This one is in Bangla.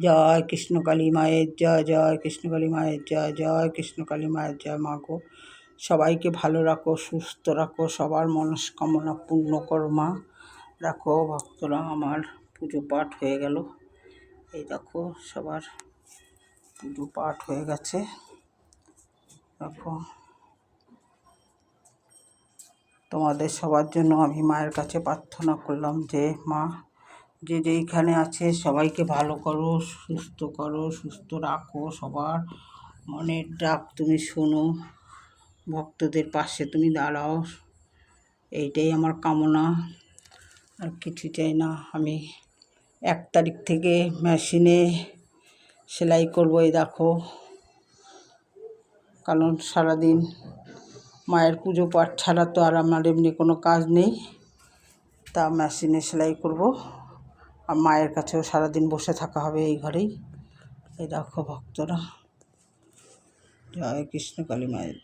জয় কৃষ্ণকালী মায়ের জয়, জয় কৃষ্ণকালী মায়ের জয়, জয় কৃষ্ণকালী মায়ের জয়। মা গো, সবাইকে ভালো রাখো, সুস্থ রাখো, সবার মনস্কামনা পূর্ণ করো মা। দেখো ভক্তরা, আমার পুজো পাঠ হয়ে গেল। এই দেখো সবার পুজো পাঠ হয়ে গেছে। দেখো তোমাদের সবার জন্য আমি মায়ের কাছে প্রার্থনা করলাম যে মা, যে যেইখানে আছে সবাইকে ভালো করো, সুস্থ রাখো, সবার মনের ডাক তুমি শোনো, ভক্তদের পাশে তুমি দাঁড়াও, এইটাই আমার কামনা, আর কিছু চাই না। আমি 1 তারিখ থেকে মেশিনে সেলাই করবো। এই দেখো, কারণ সারাদিন মায়ের পুজো পাঠ ছাড়া তো আর আমার এমনি কোনো কাজ নেই, তা মেশিনে সেলাই করব। আর মায়ের কাছেও সারাদিন বসে থাকা হবে এই ঘরেই। এই দেখো ভক্তরা, জয় কৃষ্ণকালী মায়ের জয়।